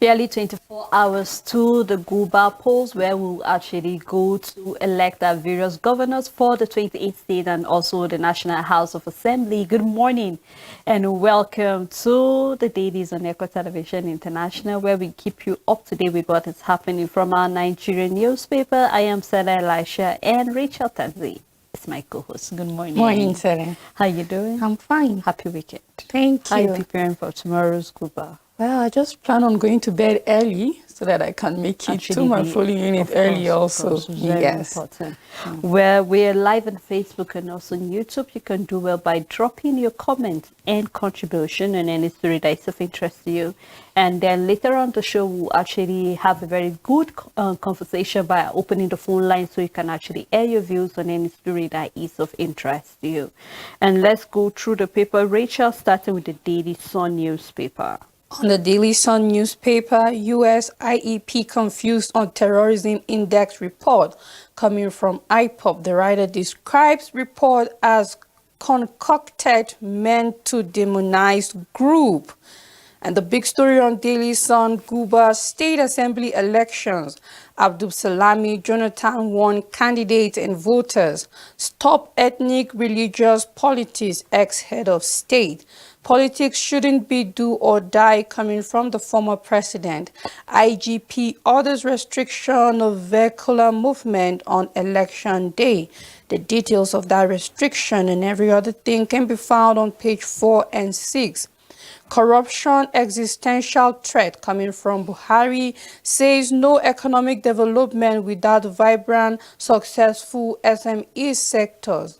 Barely 24 hours to the Guba polls, where we'll actually go to elect our various governors for the 28th state and also the National House of Assembly. Good morning and welcome to the Dailies on Echo Television International, where we keep you up to date with what is happening from our Nigerian newspaper. I am Sarah Elisha and Rachel Tanzi is my co-host. Good morning. Morning, Sarah. How you doing? I'm fine. Happy weekend. Thank How are you you. preparing for tomorrow's Guba? Well, I just plan on going to bed early so that I can make it to my polling unit early also. Very Yes. important. Where we're live on Facebook and also on YouTube, you can do well by dropping your comment and contribution on any story that is of interest to you. And then later on the show, we'll actually have a very good conversation by opening the phone line so you can actually air your views on any story that is of interest to you. And let's go through the paper. Rachel, starting with the Daily Sun newspaper. On the Daily Sun newspaper, U.S. IEP confused on terrorism index report coming from IPOP. The writer describes report as concocted meant to demonize group. And the big story on Daily Sun, Guba State Assembly elections. Abdul Salami Jonathan won candidates and voters. Stop ethnic religious politics, ex-head of state. Politics shouldn't be do or die coming from the former president. IGP orders restriction of vehicular movement on election day. The details of that restriction and every other thing can be found on page 4 and 6. Corruption existential threat coming from Buhari says no economic development without vibrant, successful SME sectors.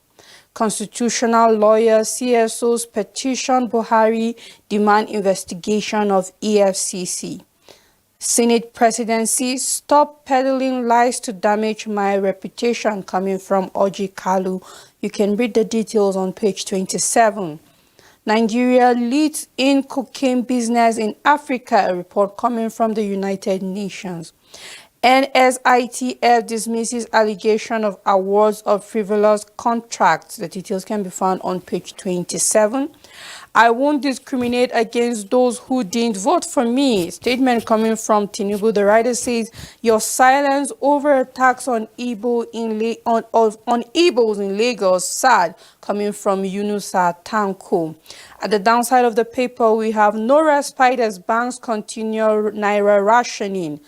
Constitutional lawyer CSOs petition Buhari demand investigation of EFCC. Senate presidency, stop peddling lies to damage my reputation coming from Oji Kalu. You can read the details on page 27. Nigeria leads in cocaine business in Africa, a report coming from the United Nations. NSITF dismisses allegation of awards of frivolous contracts. The details can be found on page 27. I won't discriminate against those who didn't vote for me. Statement coming from Tinubu. The writer says, your silence over attacks on Igbos in Lagos, sad, coming from Yunusa Tanko. At the downside of the paper, we have no respite as banks continue Naira rationing.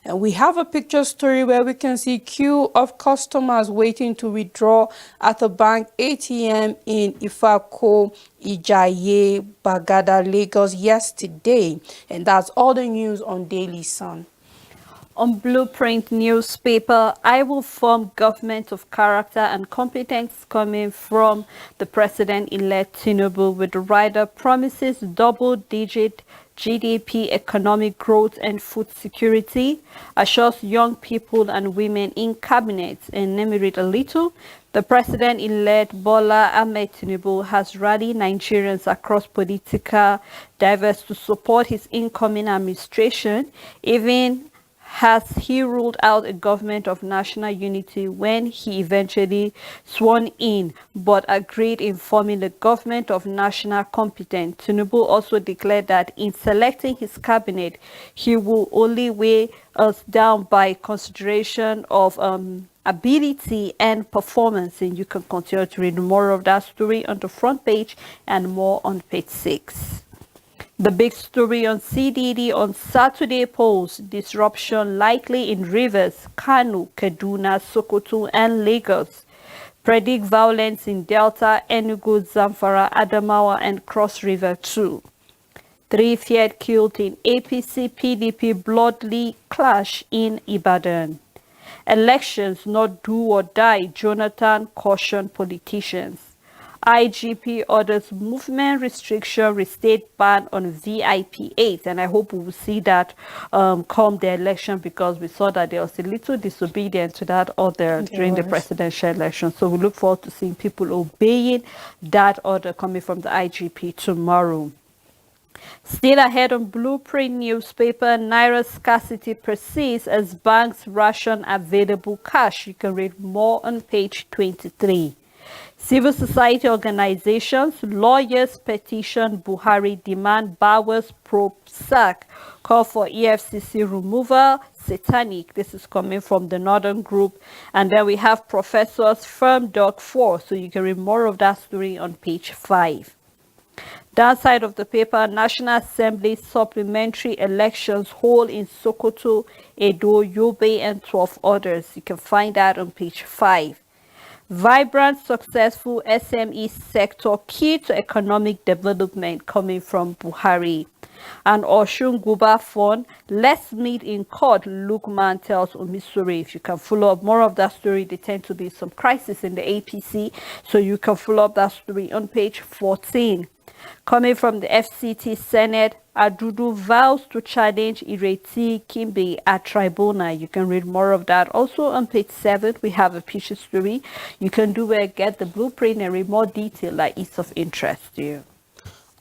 And we have a picture story where we can see queue of customers waiting to withdraw at a bank ATM in Ifako, Ijaye, Bagada, Lagos yesterday. And that's all the news on Daily Sun. On Blueprint newspaper, I will form government of character and competence coming from the president-elect Tinubu, with the writer promises double-digit GDP, economic growth and food security, assures young people and women in cabinet. And let me read a little. The president-elect Bola Ahmed Tinubu has rallied Nigerians across political diverse to support his incoming administration, even has he ruled out a government of national unity when he eventually sworn in, but agreed in forming a government of national competence. Tinubu also declared that in selecting his cabinet, he will only weigh us down by consideration of ability and performance. And you can continue to read more of that story on the front page and more on page 6. The big story on CDD on Saturday Post, disruption likely in Rivers, Kano, Kaduna, Sokoto, and Lagos. Predict violence in Delta, Enugu, Zamfara, Adamawa, and Cross River too. 3 feared killed in APC-PDP bloody clash in Ibadan. Elections not do or die, Jonathan cautioned politicians. IGP orders movement restriction, restate ban on VIP 8, and I hope we will see that come the election, because we saw that there was a little disobedience to that order during the presidential election. So we look forward to seeing people obeying that order coming from the IGP tomorrow. Still ahead on Blueprint newspaper, Naira scarcity persists as banks ration available cash. You can read more on page 23. Civil society organizations, lawyers petition Buhari demand Bowers probe sack, call for EFCC removal, satanic. This is coming from the Northern Group. And then we have professors firm dog 4. So you can read more of that story on page 5. Downside of the paper, National Assembly supplementary elections hold in Sokoto, Edo, Yobe, and 12 others. You can find that on page 5. Vibrant, successful SME sector key to economic development coming from Buhari. And Oshun Guba Fund, let's meet in court, Lukman tells Omisore. If you can follow up more of that story, there tend to be some crisis in the APC, so you can follow up that story on page 14. Coming from the FCT Senate, Adudu vows to challenge Ireti Kimbe at tribunal. You can read more of that. Also on page 7, we have a picture story. You can get the blueprint and read more detail that is of interest to you.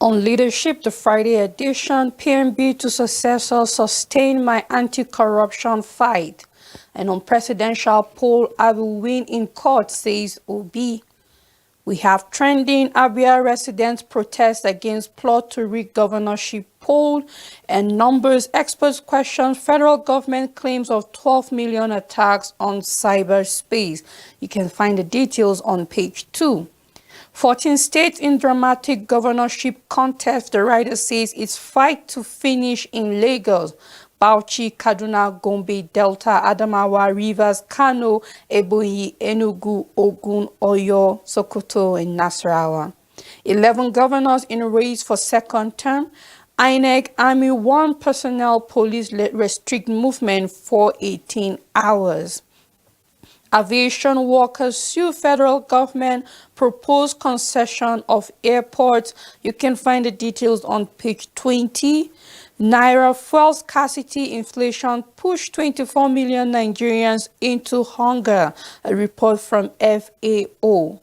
On leadership, the Friday edition, PMB to successor, sustain my anti-corruption fight. And on presidential poll, I will win in court, says Obi. We have trending Abia residents protest against plot to rig governorship poll and numbers. Experts question federal government claims of 12 million attacks on cyberspace. You can find the details on page 2. 14 states in dramatic governorship contest. The writer says it's fight to finish in Lagos. Bauchi, Kaduna, Gombe, Delta, Adamawa, Rivers, Kano, Ebonyi, Enugu, Ogun, Oyo, Sokoto, and Nasarawa. 11 governors in race for second term. INEC, Army, 1 personnel, police restrict movement for 18 hours. Aviation workers sue federal government, propose concession of airports. You can find the details on page 20. Naira fuel scarcity inflation pushed 24 million Nigerians into hunger, a report from FAO.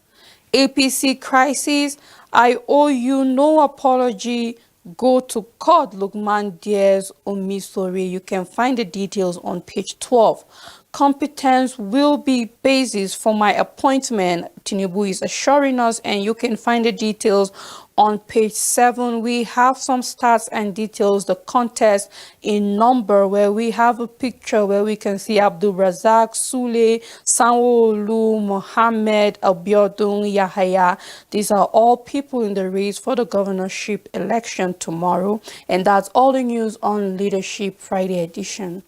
APC crisis, I owe you no apology, go to court, Lukman dares Omisore. You can find the details on page 12. Competence will be basis for my appointment, Tinubu is assuring us, and you can find the details on page 7. We have some stats and details, the contest in number, where we have a picture where we can see Abdul Razak, Sule, Sanwo-Olu, Mohammed, Abiodun, Yahaya. These are all people in the race for the governorship election tomorrow. And that's all the news on Leadership Friday edition.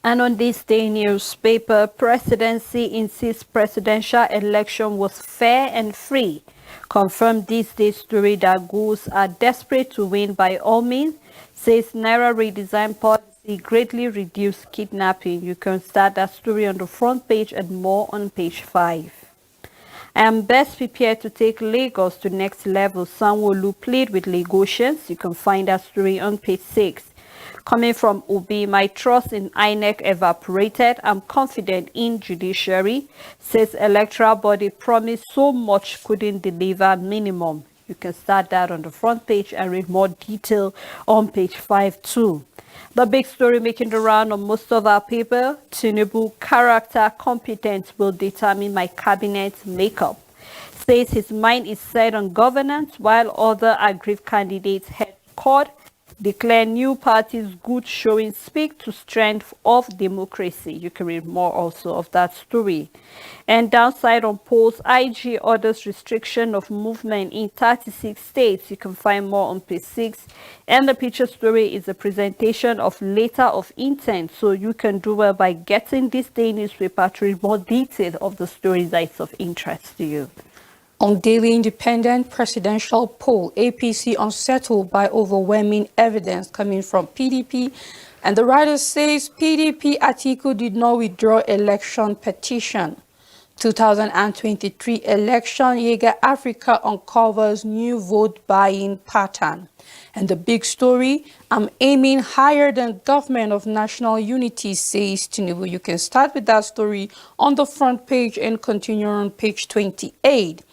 And on this day newspaper, presidency insists presidential election was fair and free. Confirmed this day story that ghouls are desperate to win by all means. Says Naira redesign policy greatly reduced kidnapping. You can start that story on the front page and more on page 5. I am best prepared to take Lagos to next level. Sanwo-Olu played with Lagosians. You can find that story on page 6. Coming from Obi, my trust in INEC evaporated. I'm confident in judiciary. Says electoral body promised so much couldn't deliver minimum. You can start that on the front page and read more detail on page 5 too. The big story making the round on most of our paper, Tinubu character competence will determine my cabinet makeup. Says his mind is set on governance while other aggrieved candidates head court. Declare new parties good showing speak to strength of democracy. You can read more also of that story. And downside on polls, IG orders restriction of movement in 36 states. You can find more on page 6. And the picture story is a presentation of letter of intent. So you can do well by getting this day newspaper to read more detail of the stories that is of interest to you. On Daily Independent presidential poll, APC unsettled by overwhelming evidence coming from PDP. And the writer says PDP Atiku did not withdraw election petition. 2023 election, Yeager Africa uncovers new vote buying pattern. And the big story, I'm aiming higher than government of national unity, says Tinubu. You can start with that story on the front page and continue on page 28.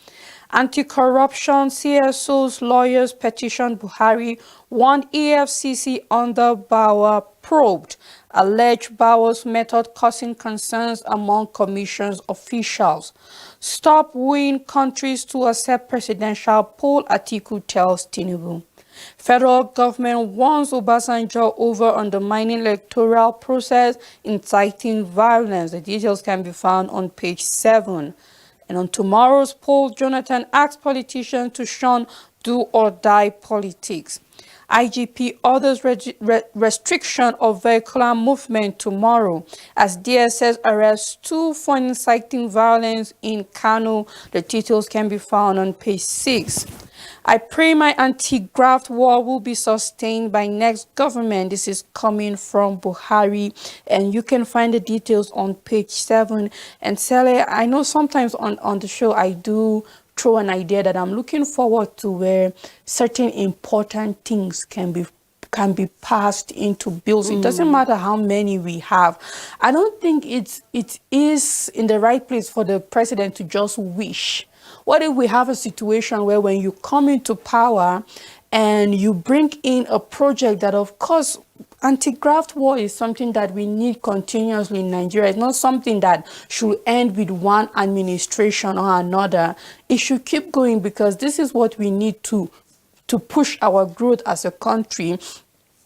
Anti-corruption CSO's lawyers petition Buhari, warned EFCC under Bauer probed. Alleged Bauer's method causing concerns among commission's officials. Stop wooing countries to accept presidential poll, Atiku tells Tinubu. Federal government warns Obasanjo over undermining electoral process, inciting violence. The details can be found on page 7. And on tomorrow's poll, Jonathan asks politicians to shun do-or-die politics. IGP orders restriction of vehicular movement tomorrow as DSS arrests 2 for inciting violence in Kano. The details can be found on page 6. I pray my anti-graft war will be sustained by next government. This is coming from Buhari, and you can find the details on page 7. And Sele, I know sometimes on the show I do throw an idea that I'm looking forward to where certain important things can be passed into bills. It doesn't matter how many we have. I don't think it is in the right place for the president to just wish. What if we have a situation where when you come into power and you bring in a project that, of course, anti-graft war is something that we need continuously in Nigeria. It's not something that should end with one administration or another. It should keep going because this is what we need to push our growth as a country.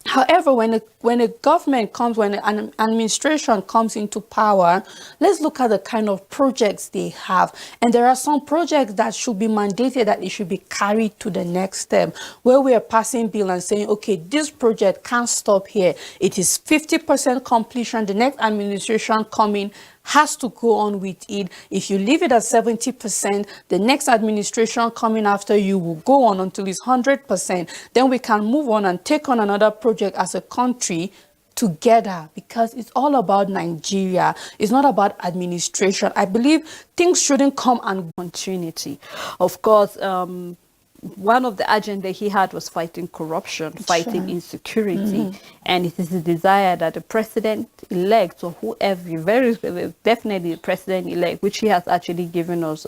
However, when a government comes, when an administration comes into power, let's look at the kind of projects they have. And there are some projects that should be mandated, that it should be carried to the next step, where we are passing bill and saying, okay, this project can't stop here. It is 50% completion. The next administration coming has to go on with it. If you leave it at 70%, the next administration coming after you will go on until it's 100%. Then we can move on and take on another project as a country together, because it's all about Nigeria. It's not about administration. I believe things shouldn't come and continuity. Of course, one of the agenda he had was fighting corruption, fighting insecurity, and it is a desire that the president-elect or whoever, very definitely the president-elect, which he has actually given us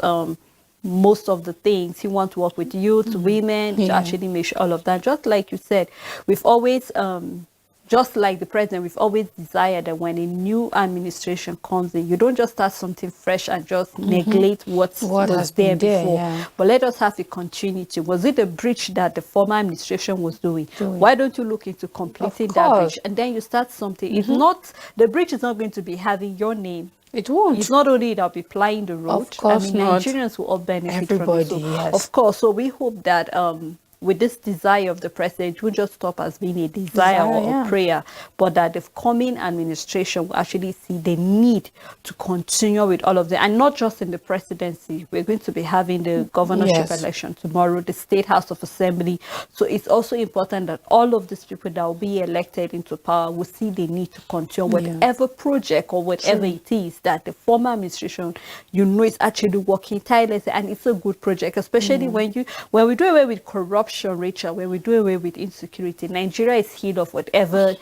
most of the things. He wants to work with youth, women, to actually make sure all of that. Just like you said, we've always just like the president, we've always desired that when a new administration comes in, you don't just start something fresh and just neglect what was there before. Yeah. But let us have a continuity. Was it a breach that the former administration was doing? Why don't you look into completing that breach? And then you start something. If not, the breach is not going to be having your name. It won't. It's not only that will be plying the road. Of course not. Nigerians will all benefit Everybody, from it. So, yes. Of course. So we hope that with this desire of the president, it won't just stop as being a desire or a prayer, but that the coming administration will actually see the need to continue with all of them. And not just in the presidency. We're going to be having the governorship election tomorrow, the State House of Assembly. So it's also important that all of these people that will be elected into power will see the need to continue whatever project or whatever it is that the former administration, is actually working tirelessly. And it's a good project, especially when we do away with corruption, Rachel, when we do away with insecurity, Nigeria is healed of whatever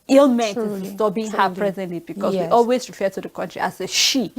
ailment is disturbing her presently, because we always refer to the country as a she,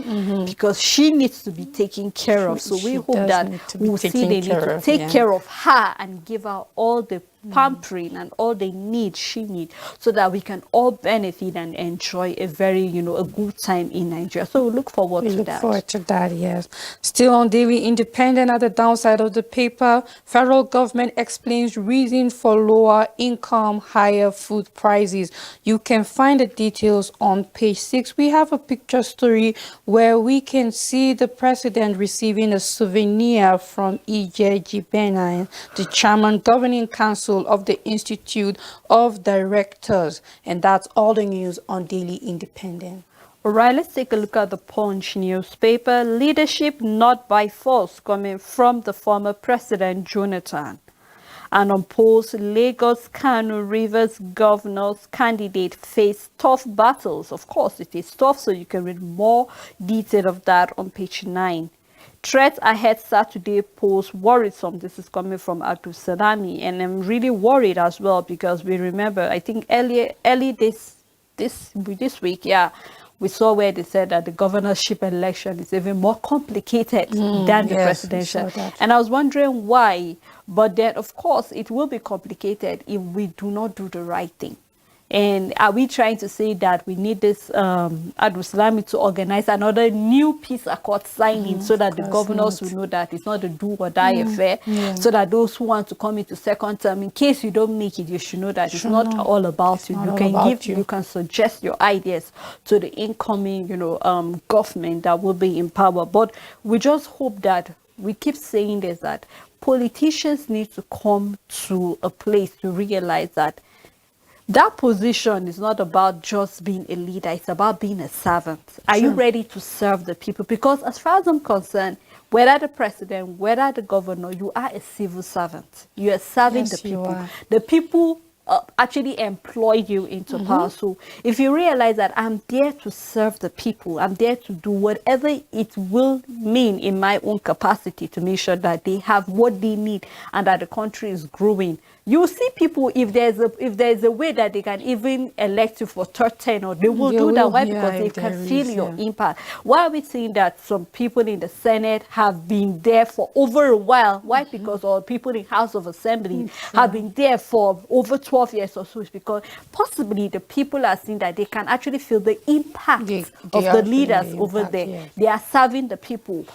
because she needs to be taken care of. So we hope that we'll see the need to take care of her and give her all the pampering and all the needs she needs, so that we can all benefit and enjoy a very, a good time in Nigeria. So we look forward to that. We look forward to that, yes. Still on Daily Independent, at the downside of the paper, federal government explains reason for lower income, higher food prices. You can find the details on page 6. We have a picture story where we can see the president receiving a souvenir from Ije Jibena, the chairman governing council of the Institute of Directors. And that's all the news on Daily Independent. All right, let's take a look at the Punch newspaper. Leadership not by force, coming from the former president, Jonathan. And on polls, Lagos, Kano, Rivers governors candidate face tough battles. Of course, it is tough, so you can read more detail of that on page 9. Threats ahead Saturday polls worrisome. This is coming from Abdul Salami, and I'm really worried as well, because we remember, I think early this week, we saw where they said that the governorship election is even more complicated than the Yes, we presidential. saw that. And I was wondering why. But then, of course, it will be complicated if we do not do the right thing. And are we trying to say that we need this Aduslami to organize another new peace accord signing so that the governors will know that it's not a do or die affair, so that those who want to come into second term, in case you don't make it, you should know that it's not all about you. You can you can suggest your ideas to the incoming, government that will be in power. But we just hope that we keep saying this, that politicians need to come to a place to realize that that position is not about just being a leader. It's about being a servant. Are you ready to serve the people? Because as far as I'm concerned, whether the president, whether the governor, you are a civil servant. You are serving the people. The people actually employ you into power. So if you realize that I'm there to serve the people, I'm there to do whatever it will mean in my own capacity to make sure that they have what they need and that the country is growing. You see people, if there's a way that they can even elect you for third tenure, they will do that. Why? Because they can feel your impact. Why are we seeing that some people in the Senate have been there for over a while? Why? Because all people in House of Assembly have been there for over 12 years or so. It's because possibly the people are seeing that they can actually feel the impact of the leaders over there. Yes. They are serving the people.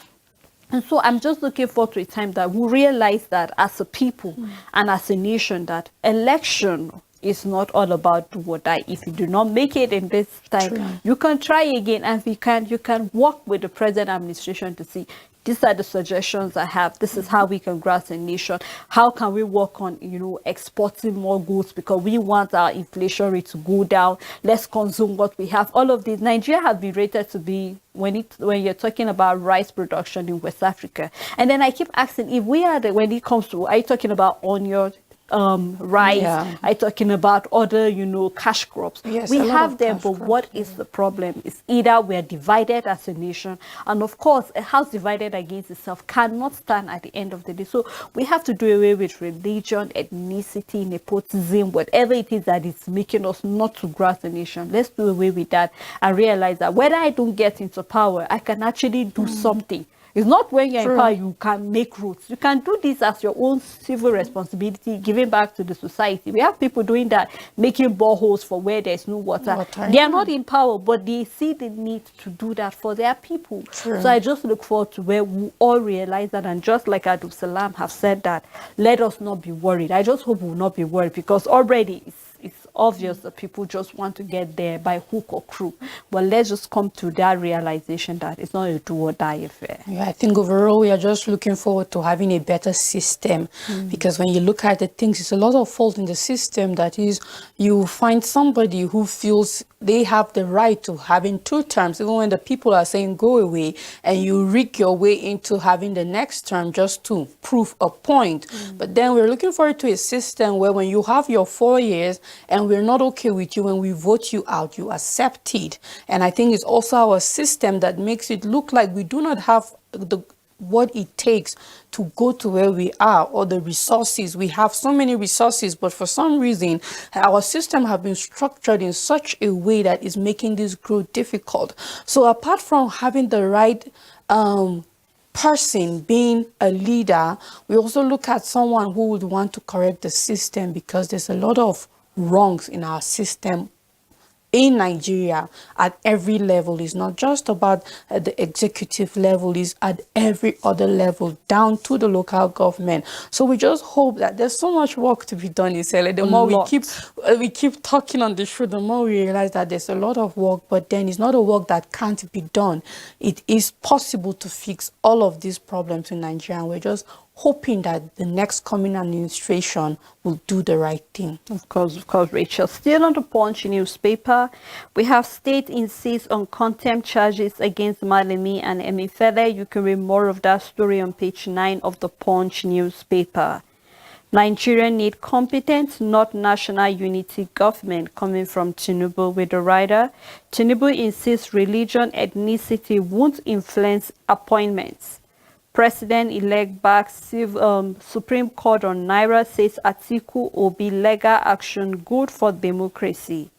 And so I'm just looking forward to a time that we realize that as a people and as a nation, that election is not all about do or die. If you do not make it in this time, you can try again, and you can work with the present administration to see, these are the suggestions I have. This is how we can grow as a nation. How can we work on, exporting more goods, because we want our inflation rate to go down. Let's consume what we have. All of these. Nigeria has been rated to be, when you're talking about rice production in West Africa. And then I keep asking, if we are when it comes to, are you talking about onion, rice? Are you talking about other, cash crops? Yes, we have them, but what is the problem? It's either we're divided as a nation, and of course, a house divided against itself cannot stand at the end of the day. So we have to do away with religion, ethnicity, nepotism, whatever it is that is making us not to grow as a nation. Let's do away with that and realize that whether I don't get into power, I can actually do something. It's not when you're in power you can make roads. You can do this as your own civil responsibility, giving back to the society. We have people doing that, making boreholes for where there's no water. They are not in power, but they see the need to do that for their people. So I just look forward to where we all realize that, and just like Abdul Salam have said that, let us not be worried. I just hope we will not be worried, because already it's obvious that people just want to get there by hook or crook. But let's just come to that realization that it's not a do or die affair. Yeah, I think overall we are just looking forward to having a better system, because when you look at the things, it's a lot of fault in the system. That is, you find somebody who feels they have the right to having 2 terms, even when the people are saying go away, and you rig your way into having the next term just to prove a point. But then we're looking forward to a system where when you have your 4 years and we're not okay with you, when we vote you out, you accept it. And I think it's also our system that makes it look like we do not have what it takes to go to where we are, or the resources. We have so many resources, but for some reason our system have been structured in such a way that is making this growth difficult. So apart from having the right person being a leader, we also look at someone who would want to correct the system, because there's a lot of wrongs in our system in Nigeria at every level. Is not just about the executive level, is at every other level down to the local government. So we just hope that there's so much work to be done, Isele. The more we keep talking on the show, the more we realize that there's a lot of work, but then it's not a work that can't be done. It is possible to fix all of these problems in Nigeria, and we're just hoping that the next coming administration will do the right thing. Of course, Rachel. Still on the Punch newspaper, we have state insists on contempt charges against Malemi and Emifele. You can read more of that story on page 9 of the Punch newspaper. Nigeria need competent, not national unity government, coming from Tinubu with the rider. Tinubu insists religion, ethnicity won't influence appointments. President-elect backs Supreme Court on Naira, says Atiku Obi legal action good for democracy.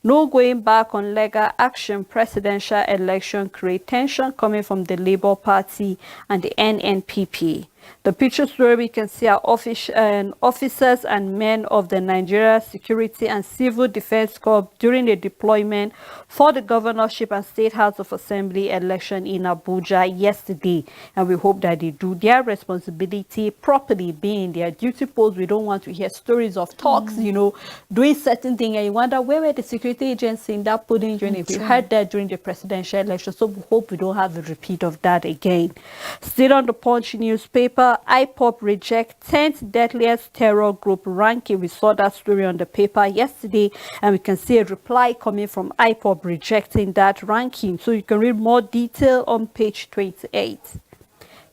No going back on legal action. Presidential election create tension coming from the Labour Party and the NNPP. The pictures where we can see our officers and men of the Nigeria Security and Civil Defense Corps during the deployment for the governorship and State House of Assembly election in Abuja yesterday. And we hope that they do their responsibility properly, being in their duty post. We don't want to hear stories of talks, doing certain things, and you wonder where were the security agents in that pudding during We heard that during the presidential election, so we hope we don't have a repeat of that again. Still on the Punch newspaper, IPOB reject 10th deadliest terror group ranking. We saw that story on the paper yesterday, and we can see a reply coming from IPOB rejecting that ranking. So you can read more detail on page 28.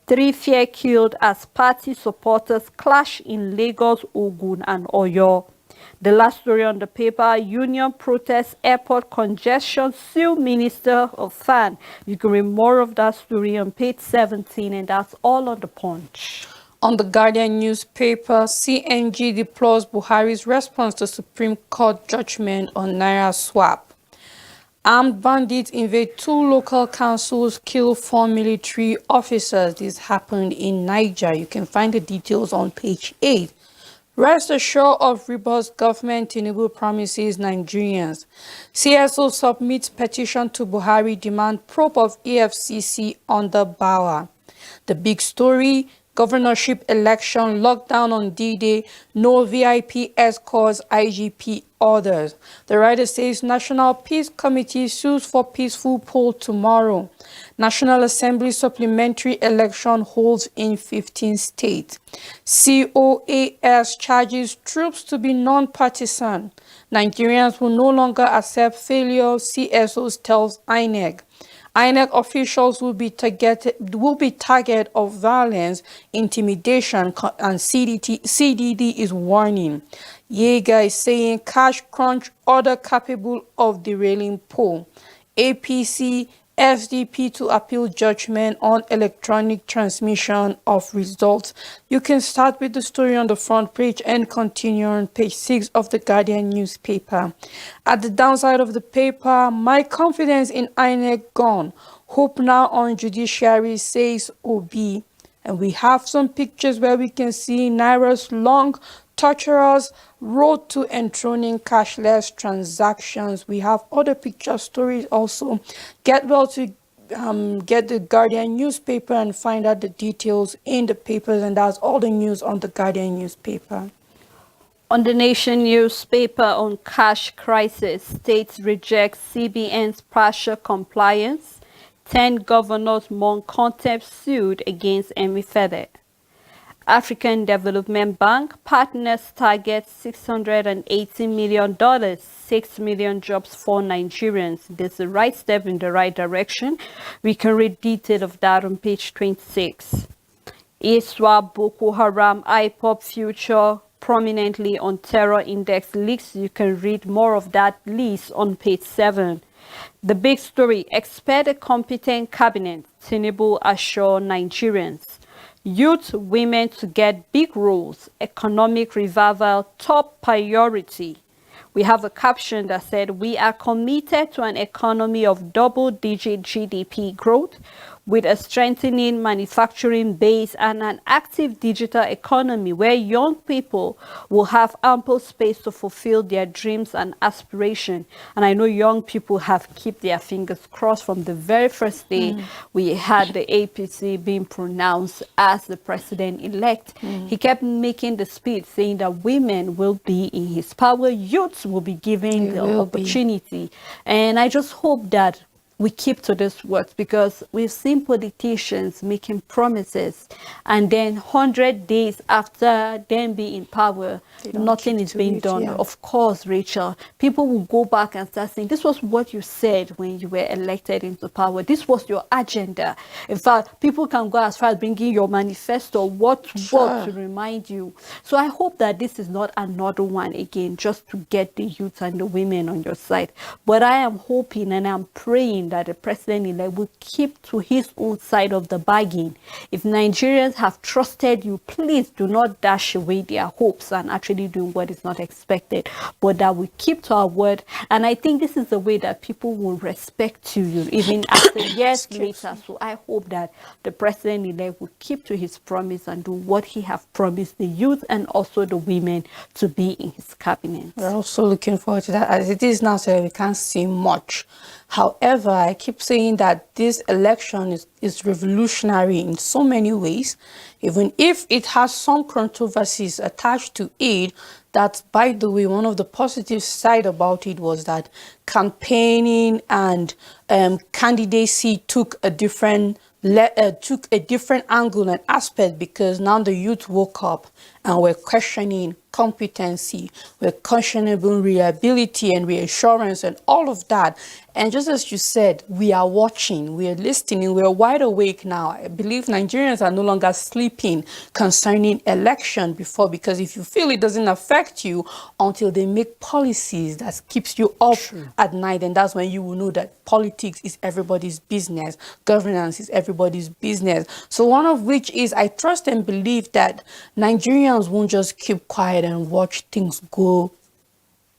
3 fear killed as party supporters clash in Lagos, Ogun, and Oyo. The last story on the paper, union protests, airport congestion, sue Minister of Fan. You can read more of that story on page 17, and that's all on the Punch. On the Guardian newspaper, CNG deplores Buhari's response to Supreme Court judgment on Naira swap. Armed bandits invade 2 local councils, kill 4 military officers. This happened in Niger. You can find the details on page 8. Rest assured of robust government, Tinubu promises Nigerians. CSO submits petition to Buhari, demand probe of EFCC under Bauer. The big story, governorship election, lockdown on D-Day, no VIP escorts, IGP orders. The writer says National Peace Committee sues for peaceful poll tomorrow. National Assembly supplementary election holds in 15 states. COAS charges troops to be non-partisan. Nigerians will no longer accept failure, CSOs tells INEC. INEC officials will be target of violence, intimidation, and CDD is warning. Yeager is saying cash crunch order capable of derailing poll. APC, SDP to appeal judgment on electronic transmission of results. You can start with the story on the front page and continue on page 6 of the Guardian newspaper. At the downside of the paper, my confidence in INEC gone. Hope now on judiciary, says OB. And we have some pictures where we can see Naira's long torturers road to enthroning cashless transactions. We have other picture stories also. Get well to get the Guardian newspaper and find out the details in the papers, and that's all the news on the Guardian newspaper. On the Nation newspaper, on cash crisis, states reject CBN's partial compliance. 10 governors mount contempt sued against Emefiele. African Development Bank partners target $680 million, 6 million jobs for Nigerians. This is the right step in the right direction. We can read detail of that on page 26. ISWA, Boko Haram, IPOB future prominently on terror index leaks. You can read more of that list on page 7. The big story, expect a competent cabinet, Tinubu assure Nigerians. Youth, women to get big roles, economic revival, top priority. We have a caption that said, we are committed to an economy of double-digit GDP growth with a strengthening manufacturing base and an active digital economy where young people will have ample space to fulfill their dreams and aspirations. And I know young people have kept their fingers crossed from the very first day we had the APC being pronounced as the president-elect. He kept making the speech saying that women will be in his power, youths will be given the opportunity. And I just hope that we keep to this words, because we've seen politicians making promises and then 100 days after them being in power, nothing is being done. Yeah. Of course, Rachel, people will go back and start saying, this was what you said when you were elected into power. This was your agenda. In fact, people can go as far as bringing your manifesto, what to remind you. So I hope that this is not another one again, just to get the youth and the women on your side. But I am hoping and I'm praying hoping that the president-elect will keep to his own side of the bargain. If Nigerians have trusted you, please do not dash away their hopes and actually do what is not expected, but that we keep to our word. And I think this is the way that people will respect you even after years later. So I hope that the president-elect will keep to his promise and do what he have promised the youth and also the women to be in his cabinet. We're also looking forward to that. As it is now, so we can't see much. However, I keep saying that this election is revolutionary in so many ways, even if it has some controversies attached to it. That, by the way, one of the positive side about it was that campaigning and candidacy took a different angle and aspect, because now the youth woke up and were questioning competency, were questioning reliability and reassurance and all of that. And just as you said, we are watching, we are listening, we are wide awake now. I believe Nigerians are no longer sleeping concerning election before, because if you feel it doesn't affect you until they make policies that keeps you up at night, and that's when you will know that politics is everybody's business, governance is everybody's business. So one of which is, I trust and believe that Nigerians won't just keep quiet and watch things go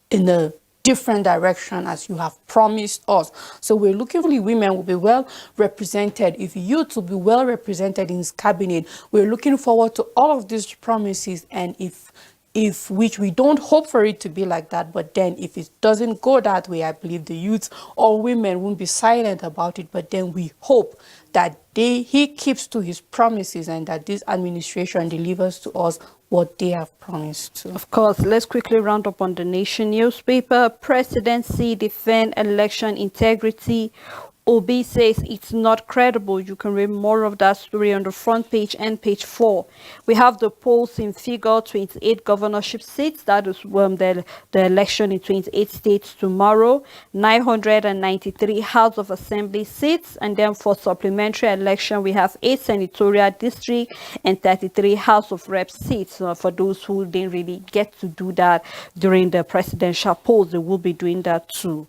in a different direction as you have promised us. So we're looking for women will be well represented, if youth will be well represented in his cabinet. We're looking forward to all of these promises, and if which we don't hope for it to be like that, but then if it doesn't go that way, I believe the youth or women won't be silent about it. But then we hope that he keeps to his promises and that this administration delivers to us what they have promised to. Of course, let's quickly round up on the Nation newspaper. Presidency defend election integrity. Obi says it's not credible. You can read more of that story on the front page and page 4. We have the polls in figure: 28 governorship seats. That is the election in 28 states tomorrow. 993 House of Assembly seats. And then for supplementary election, we have 8 senatorial district and 33 House of Reps seats. For those who didn't really get to do that during the presidential polls, they will be doing that too.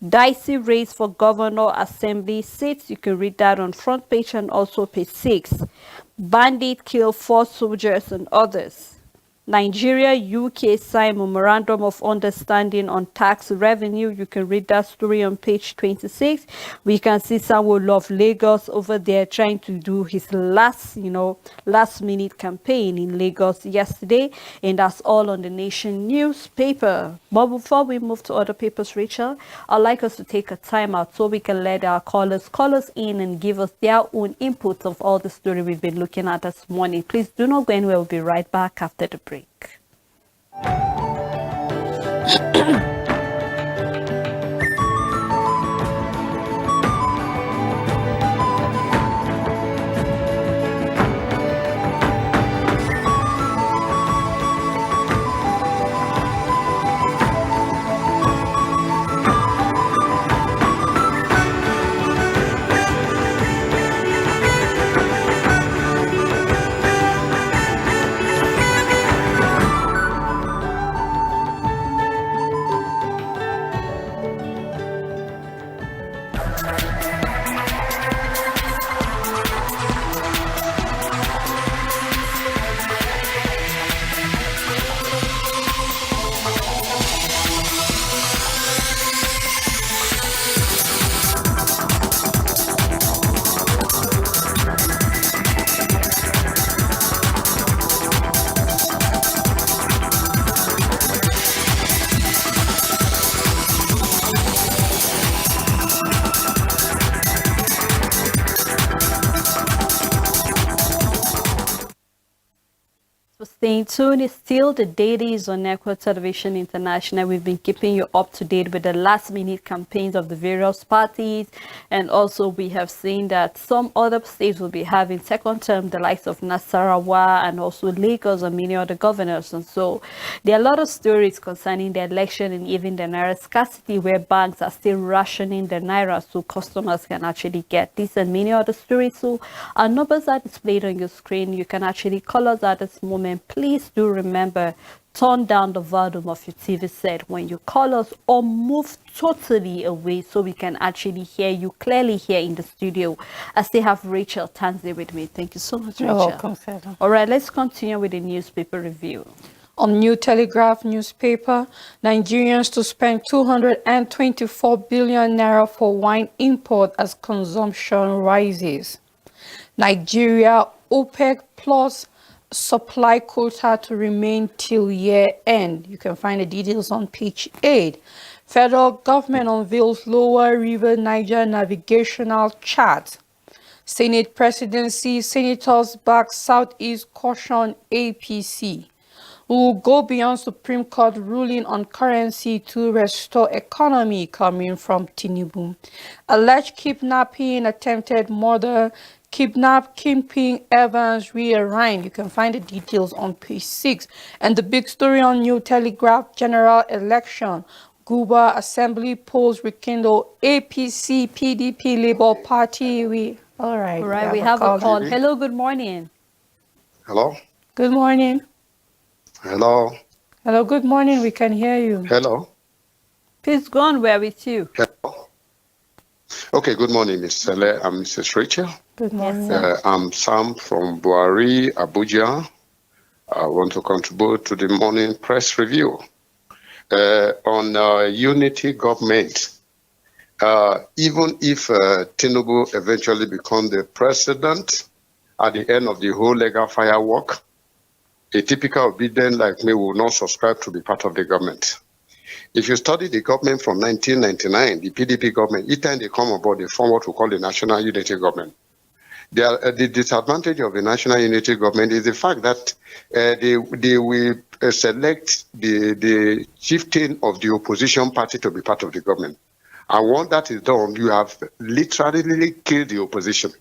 Dicey race for governor assembly seats. You can read that on front page and also page 6. Bandit kill 4 soldiers and others. Nigeria, UK sign memorandum of understanding on tax revenue. You can read that story on page 26. We can see someone of Lagos over there trying to do his last minute campaign in Lagos yesterday. And that's all on the Nation newspaper. But before we move to other papers, Rachel, I'd like us to take a time out so we can let our callers in and give us their own input of all the story we've been looking at this morning. Please do not go anywhere. We'll be right back after the break. Staying tuned. It's still the Dailies on Network Television International. We've been keeping you up to date with the last minute campaigns of the various parties, and also we have seen that some other states will be having second term, the likes of Nasarawa and also Lagos and many other governors. And so there are a lot of stories concerning the election and even the naira scarcity, where banks are still rationing the naira so customers can actually get this and many other stories. So our numbers are displayed on your screen. You can actually call us at this moment. please do remember, turn down the volume of your TV set when you call us, or move totally away so we can actually hear you clearly here in the studio. I still have Rachel Tanzi with me. Thank you so much, You're Rachel. welcome, Sarah. All right, let's continue with the newspaper review. On New Telegraph newspaper, Nigerians to spend 224 billion naira for wine import as consumption rises. Nigeria OPEC plus supply quota to remain till year end. You can find the details on page 8. Federal government unveils Lower River Niger navigational chart. Senate presidency, senators back Southeast caution APC. We will go beyond Supreme Court ruling on currency to restore economy, coming from Tinubu. Alleged kidnapping, attempted murder, kidnapping Evans rearranged. You can find the details on page 6. And the big story on New Telegraph, general election. Guba Assembly polls rekindle APC, PDP, Labour Party. All right, We have a call. Hello, good morning. Hello? Good morning. Hello? Hello, good morning. We can hear you. Hello? Please go on, we're with you. Hello? Okay, good morning, Ms. Sele and Mrs. Rachel. Good morning. Yes, I'm Sam from Buhari, Abuja. I want to contribute to the morning press review on unity government. Even if Tinubu eventually becomes the president at the end of the whole legal firework, a typical obedient like me will not subscribe to be part of the government. If you study the government from 1999, the PDP government, each time they come on board, they form what we call the National Unity Government. The disadvantage of the National Unity Government is the fact that they will select the chieftain of the opposition party to be part of the government. And once that is done, you have literally killed the opposition,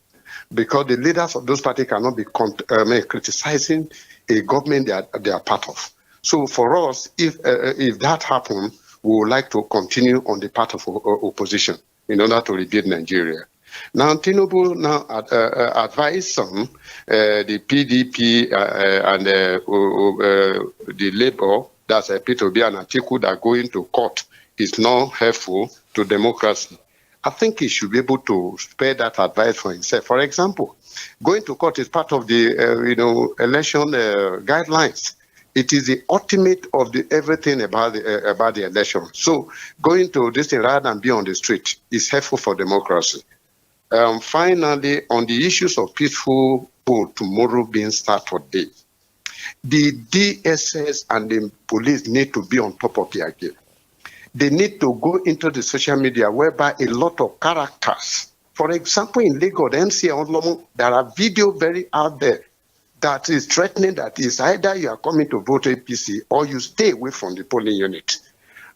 because the leaders of those parties cannot be criticizing a government they are part of. So for us, if that happens, we would like to continue on the part of opposition in order to rebuild Nigeria. Now, Tinubu now advised some, the PDP and the Labour, that's P2B and Atiku, that going to court is not helpful to democracy. I think he should be able to spare that advice for himself. For example, going to court is part of the election guidelines. It is the ultimate of everything about the election. So going to this thing rather than be on the street is helpful for democracy. Finally, on the issues of peaceful poll tomorrow being Saturday, the DSS and the police need to be on top of their game. They need to go into the social media whereby a lot of characters, for example, in Lagos, MCA Olomo, there are videos very out there that is threatening that is either you are coming to vote APC or you stay away from the polling unit.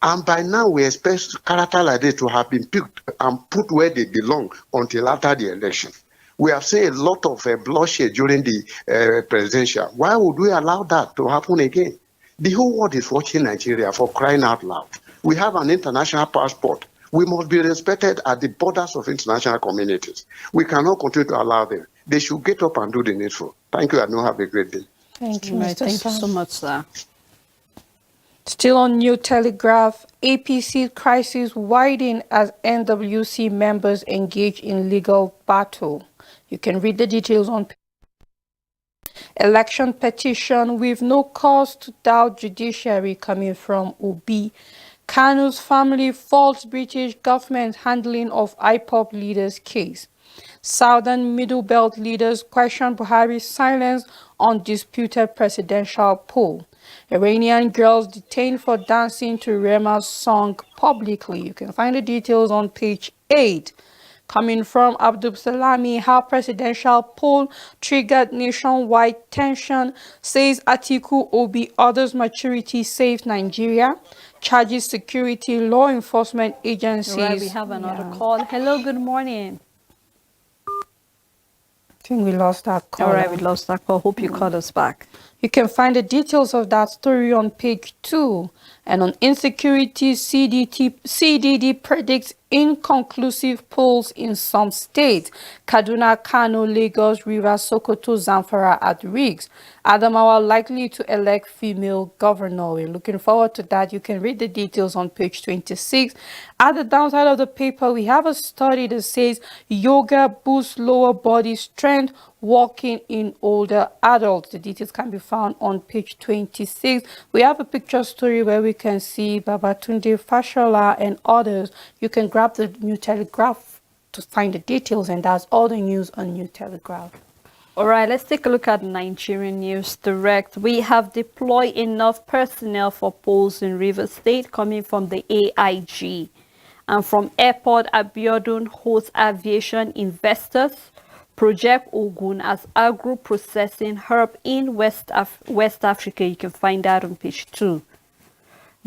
And by now, we expect characters like this to have been picked and put where they belong until after the election. We have seen a lot of bloodshed during the presidential. Why would we allow that to happen again? The whole world is watching Nigeria, for crying out loud. We have an international passport. We must be respected at the borders of international communities. We cannot continue to allow them. They should get up and do the needful. Thank you, and have a great day. Thank you, Right, Mr. thank you Sam. so much, sir. Still on New Telegraph, APC crisis widen as NWC members engage in legal battle. You can read the details on election petition with no cause to doubt judiciary, coming from Obi. Kanu's family faults British government handling of IPOP leaders case. Southern Middle Belt leaders question Buhari's silence on disputed presidential poll. Iranian girls detained for dancing to Rema's song publicly. You can find the details on page 8. Coming from Abdul Salami, how presidential poll triggered nationwide tension, says Atiku Obi orders maturity saves Nigeria, charges security law enforcement agencies. All right, we have another call. Hello, good morning. I think we lost that call. All right, we lost that call. Hope you called us back. You can find the details of that story on page 2. And on insecurity, CDD predicts inconclusive polls in some states. Kaduna, Kano, Lagos, Rivers, Sokoto, Zamfara at risk. Adamawa likely to elect female governor. We're looking forward to that. You can read the details on page 26. At the downside of the paper, we have a study that says yoga boosts lower body strength, walking in older adults. The details can be found on page 26. We have a picture story where we can see Babatunde Fashola and others. You can grab the New Telegraph to find the details, and that's all the news on New Telegraph. All right, let's take a look at Nigerian News Direct. We have deployed enough personnel for polls in Rivers State, coming from the AIG. And from Airport, Abiodun hosts aviation investors. Project Ogun as agro-processing hub in West Africa. You can find that on page 2.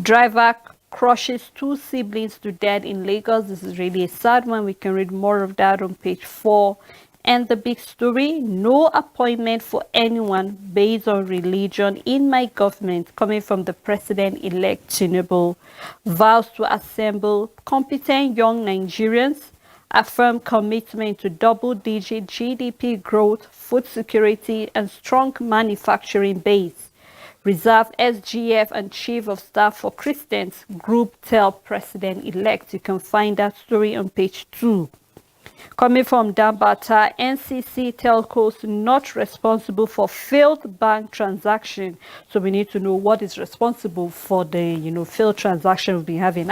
Driver crushes 2 siblings to death in Lagos. This is really a sad one. We can read more of that on page 4. And the big story, no appointment for anyone based on religion in my government, coming from the president-elect Tinubu. Vows to assemble competent young Nigerians, affirm commitment to double-digit GDP growth, food security, and strong manufacturing base. Reserve SGF and Chief of Staff for Christians group tell President-elect. You can find that story on page 2. Coming from Dambata, NCC telcos not responsible for failed bank transaction. So we need to know what is responsible for the, failed transaction we've been having.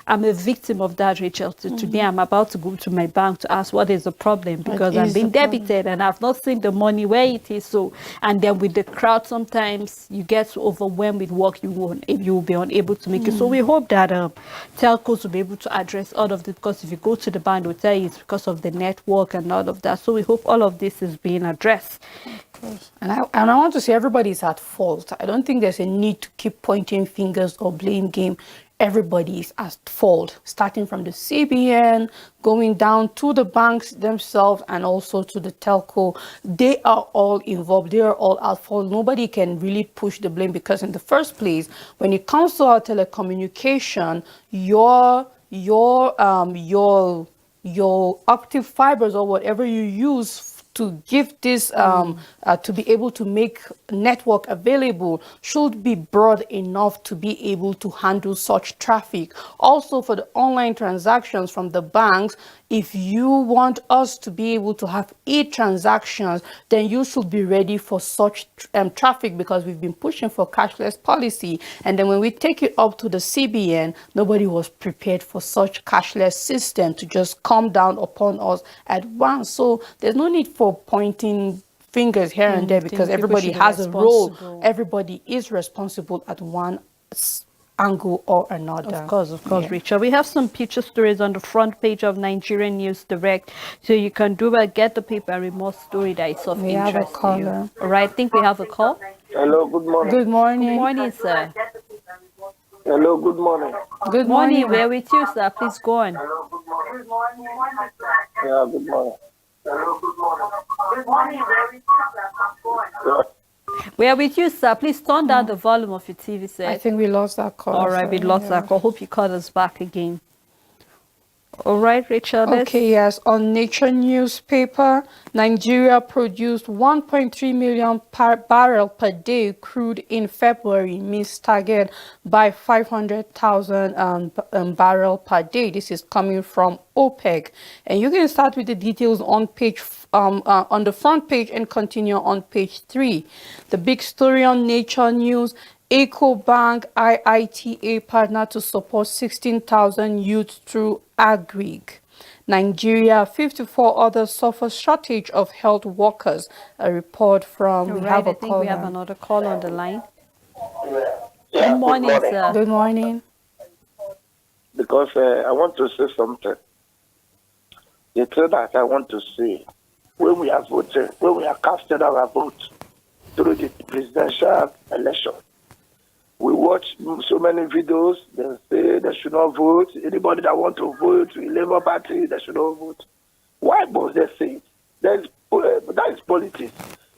I'm a victim of that, Rachel. Today I'm about to go to my bank to ask what is the problem, because I'm being debited and I've not seen the money where it is. So, and then with the crowd, sometimes you get so overwhelmed with work, you will be unable to make it. So we hope that telcos will be able to address all of this, because if you go to the bank, they'll tell you it's because of the network and all of that. So we hope all of this is being addressed. And I want to say everybody's at fault. I don't think there's a need to keep pointing fingers or blame game. Everybody is at fault, starting from the CBN, going down to the banks themselves, and also to the telco. They are all involved. They are all at fault. Nobody can really push the blame, because in the first place, when it comes to our telecommunication, your optic fibers or whatever you use to give this to be able to make network available should be broad enough to be able to handle such traffic. Also, for the online transactions from the banks, if you want us to be able to have e-transactions, then you should be ready for such traffic, because we've been pushing for cashless policy. And then when we take it up to the CBN, nobody was prepared for such cashless system to just come down upon us at once. So there's no need for pointing fingers here and there, because everybody has a role. Everybody is responsible at one angle or another. Of course, Rachel. We have some picture stories on the front page of Nigerian News Direct, so you can get the paper and read more story that is of interest have a caller. All right, I think we have a call. Hello, good morning. Good morning. Good morning, sir. Hello, good morning. Good morning. We're with you, sir. Please go on. Hello, good morning. Yeah, good morning. Hello, good morning. Good morning, We're with you, sir. Please turn down the volume of your TV set. I think we lost that call. All right, we lost that call. Hope you call us back again. All right, Rachel. Okay, yes. On Nature newspaper, Nigeria produced 1.3 million barrel per day crude in February, missed target by 500,000 barrel per day. This is coming from OPEC, and you can start with the details on page on the front page and continue on page 3. The big story on Nature News: EcoBank IITA partner to support 16,000 youths through agric. Nigeria, 54 others suffer shortage of health workers. A report from I think we have another call on the line. Good morning, sir. Good morning. Because I want to say something. The thing that I want to say, when we are voting, when we are casting our vote through the presidential election, we watch so many videos. They say they should not vote. Anybody that want to vote to the Labour Party, they should not vote. Why must they say it? That is politics.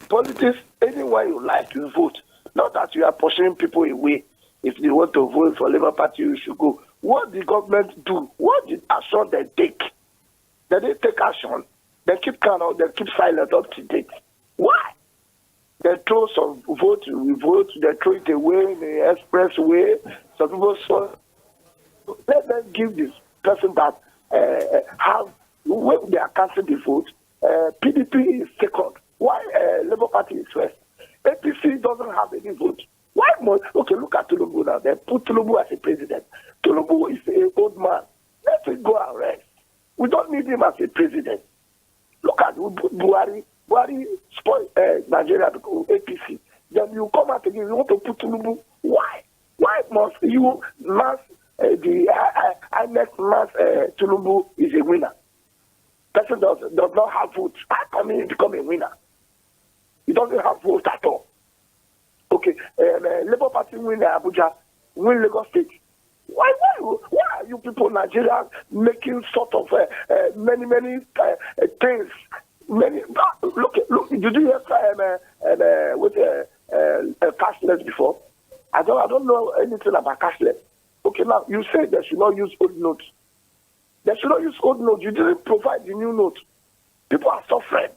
Politics, any Anyone you like, you vote. Not that you are pushing people away. If they want to vote for Labour Party, you should go. What the government do? What the action they take? They take action. They keep calm or they keep silent up to date. Why? They throw some vote, we vote, they throw it away in the expressway. Some people saw. Let them give this person that have, when they are casting the vote, PDP is second. Why Labour Party is first? APC doesn't have any vote. Why more? Okay, look at Tinubu now. They put Tinubu as a president. Tinubu is an old man. Let him go and rest. We don't need him as a president. Look at Buhari. Buhari spoil Nigeria because APC. Then you come out again, you want to put Tinubu. Why? Why must you mass Tinubu is a winner? Person does not have votes. How come he become a winner? He doesn't have votes at all. Okay, Labour Party win Abuja, win Lagos State. Why are you people in Nigeria making sort of many things? Look. Did you hear with cashless before? I don't know anything about cashless. Okay, now you say they should not use old notes. They should not use old notes. You didn't provide the new note. People are suffering.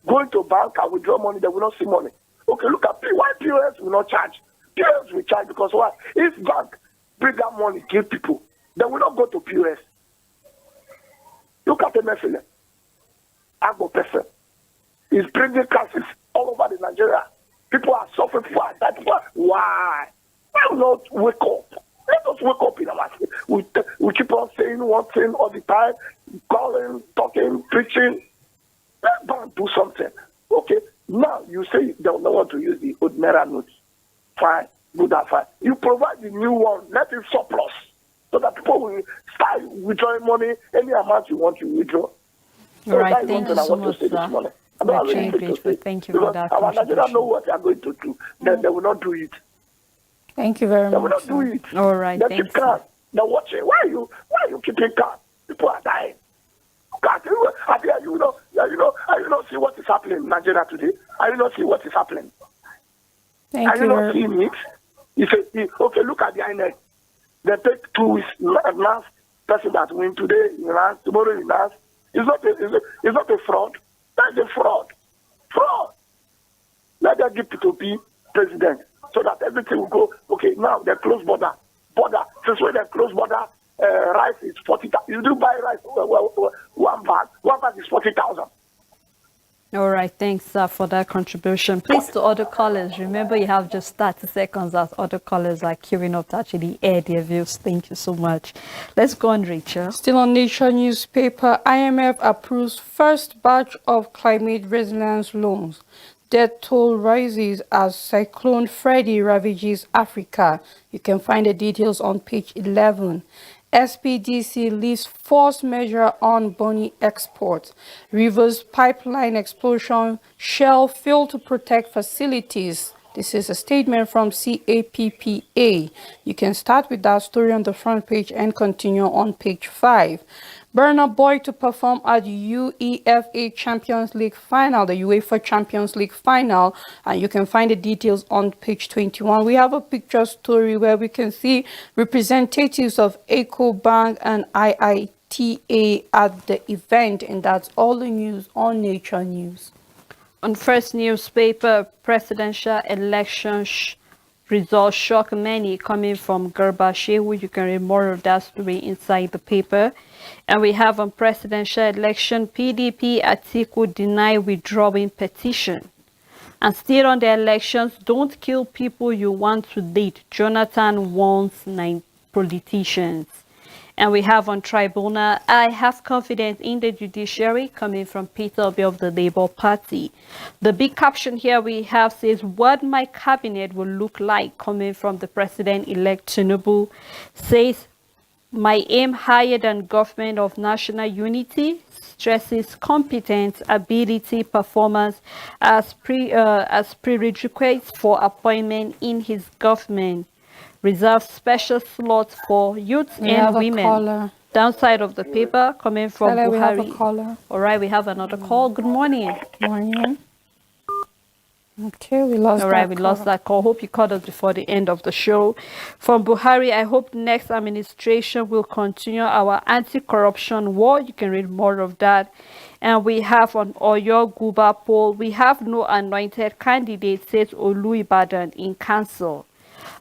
Going to bank and withdraw money, they will not see money. Okay, look at why POS will not charge. POS will charge because why? If bank bring that money, give people, they will not go to POS. Look at the MFL. Agbo person is bringing crisis all over the Nigeria. People are suffering. People are dying. Why? Why not wake up? Let us wake up in our city. We keep on saying one thing all the time, calling, talking, preaching. Let bank do something. Okay, now you say they don't want to use the old Naira notes. Fine, good and fine. You provide the new one, let it surplus. So that people will start withdrawing money, any amount you want to withdraw. All right, thank you so much, sir. We're very grateful. Thank you for that our contribution. Nigerians know what they are going to do. Then they will not do it. Thank you very They will much. not do it. All right, They thanks, keep calm. They're watching. Why are you keeping calm? People are dying. God, you not see what is happening in Nigeria today? Are you not see what is happening? Thank Are you you not very seeing it? You say, okay, look at the INEC. They take 2 weeks. Last person that win today, tomorrow, it's not a fraud. That's a fraud. Fraud. Let them give P2P president so that everything will go. Okay, now they close border. Since when they close border, rice is 40,000. You do buy rice, one bag is 40,000. All right, thanks, sir, for that contribution. Please, to other callers, remember you have just 30 seconds as other callers are queuing up to actually air their views. Thank you so much. Let's go on, Rachel. Still on Nature newspaper, IMF approves first batch of climate resilience loans. Death toll rises as Cyclone Freddy ravages Africa. You can find the details on page 11. SPDC lifts force measure on Bonny exports. Rivers pipeline explosion. Shell fail to protect facilities. This is a statement from CAPPA. You can start with that story on the front page and continue on page 5. Burna Boy to perform at UEFA Champions League final, the UEFA Champions League final, and you can find the details on page 21. We have a picture story where we can see representatives of EcoBank and IITA at the event, and that's all the news on Nature News. On first newspaper, presidential election results shock many, coming from Garba Shehu. You can read more of that story inside the paper. And we have on presidential election, PDP Atiku deny withdrawing petition. And still on the elections, don't kill people you want to lead. Jonathan warns 9 politicians. And we have on tribunal, I have confidence in the judiciary, coming from Peter Obi of the Labour Party. The big caption here we have says, what my cabinet will look like, coming from the president-elect Tinubu. Says, my aim higher than government of national unity, stresses competence, ability, performance as prerequisites for appointment in his government. Reserve special slots for youth and women. Downside of the paper, coming from Hello, Buhari. we have a caller. All right, we have another call. Good morning. Morning. Okay, we lost All right, that we call. lost that call. Hope you called us before the end of the show. From Buhari, I hope next administration will continue our anti-corruption war. You can read more of that. And we have on Oyo Guba poll, we have no anointed candidate, says Olu Ibadan in council.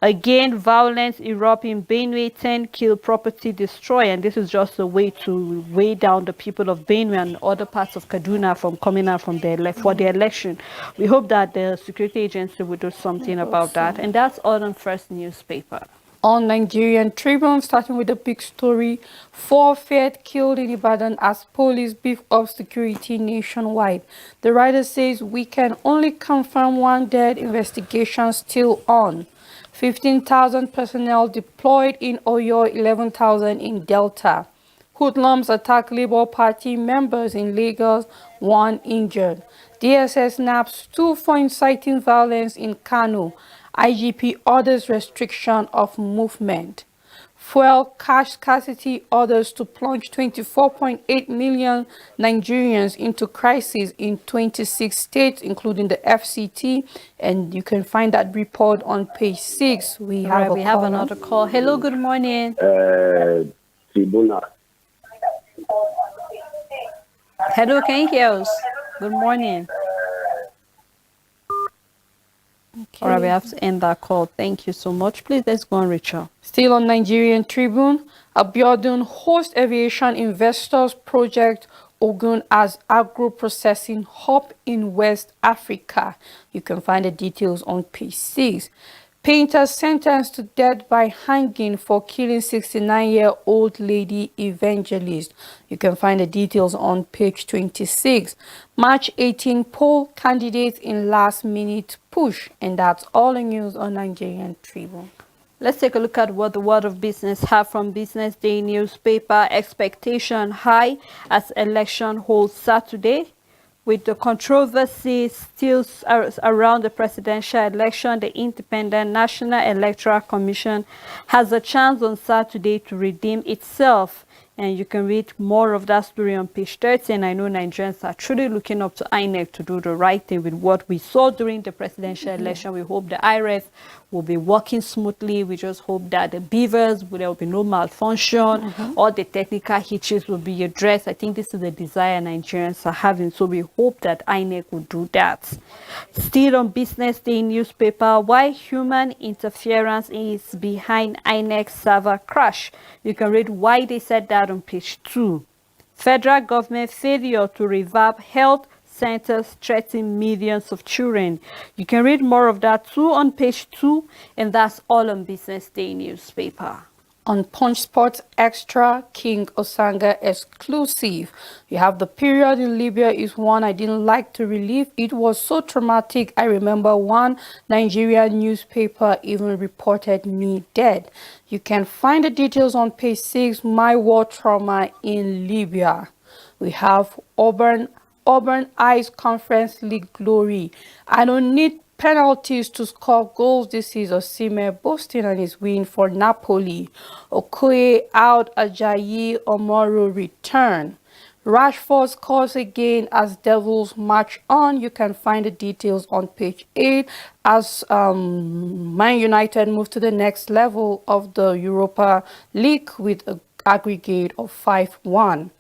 Again, violence erupt in Benue, 10 kill, property destroy, and this is just a way to weigh down the people of Benue and other parts of Kaduna from coming out from for the election. We hope that the security agency will do something about that, and that's all on First Newspaper. On Nigerian Tribune, starting with the big story, 4 Fed killed in Ibadan as police beef up security nationwide. The writer says we can only confirm 1 dead, investigation still on. 15,000 personnel deployed in Oyo, 11,000 in Delta. Hoodlums attack Labour Party members in Lagos, 1 injured. DSS snaps 2 for inciting violence in Kano. IGP orders restriction of movement. Fuel cash scarcity orders to plunge 24.8 million Nigerians into crisis in 26 states, including the FCT. And you can find that report on page 6. We have another call. Hello, good morning. Tribuna. Hello, can you hear us? Good morning. Okay. All right, we have to end that call. Thank you so much. Please, let's go on, Rachel. Still on Nigerian Tribune, Abiodun host aviation investors project Ogun as agro-processing hub in West Africa. You can find the details on page 6. Painter sentenced to death by hanging for killing 69-year-old lady evangelist. You can find the details on page 26. March 18 poll candidates in last-minute push. And that's all the news on Nigerian Tribune. Let's take a look at what the World of Business have from Business Day newspaper. Expectation high as election holds Saturday. With the controversy still around the presidential election, the Independent National Electoral Commission has a chance on Saturday to redeem itself. And you can read more of that story on page 30. And I know Nigerians are truly looking up to INEC to do the right thing with what we saw during the presidential election. We hope the IRF will be working smoothly. We just hope that the beavers, there will be no malfunction. All the technical hitches will be addressed. I think this is the desire Nigerians are having. So we hope that INEC will do that. Still on Business Day newspaper, why human interference is behind INEC server crash. You can read why they said that on page 2. Federal government failure to revamp health centers threaten millions of children. You can read more of that too on page 2, and that's all on Business Day newspaper. On Punch Sports Extra, King Osanga exclusive. You have the period in Libya is one I didn't like to relive. It was so traumatic. I remember one Nigerian newspaper even reported me dead. You can find the details on page 6, My War Trauma in Libya. We have Auburn Ice Conference League glory. I don't need penalties to score goals. This is Osimhen boasting on his win for Napoli. Okoye out, Ajayi Omoro return. Rashford scores again as Devils march on. You can find the details on page 8 as Man United move to the next level of the Europa League with an aggregate of 5-1.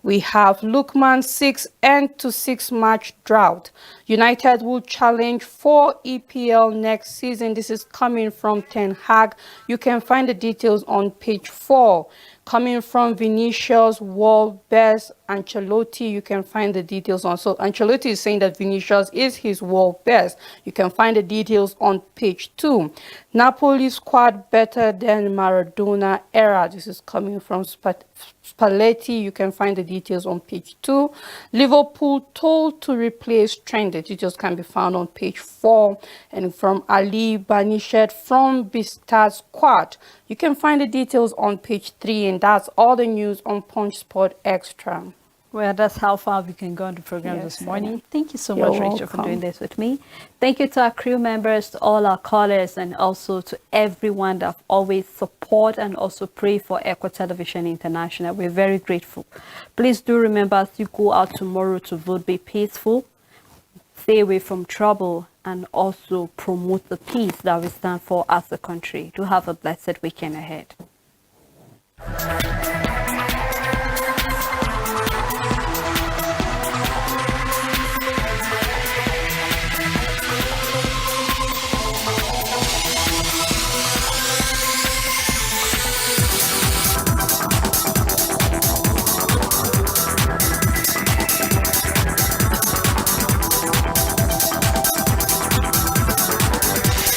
We have Lukman 6 end to 6 match drought. United will challenge for EPL next season. This is coming from Ten Hag. You can find the details on page 4. Coming from Vinicius, world best, Ancelotti, you can find the details on. So Ancelotti is saying that Vinicius is his world best. You can find the details on page 2. Napoli squad better than Maradona era. This is coming from Spalletti. You can find the details on page 2. Liverpool told to replace Trent. The details can be found on page 4. And from Ali Banished from Bistad squad. You can find the details on page 3. And that's all the news on Punch Sport Extra. Well, that's how far we can go on the program this morning. Thank you so much, Rachel, for doing this with me. Thank you to our crew members, to all our callers, and also to everyone that have always support and also pray for Echo Television International. We're very grateful. Please do remember, as you go out tomorrow to vote, be peaceful, stay away from trouble, and also promote the peace that we stand for as a country. Do have a blessed weekend ahead.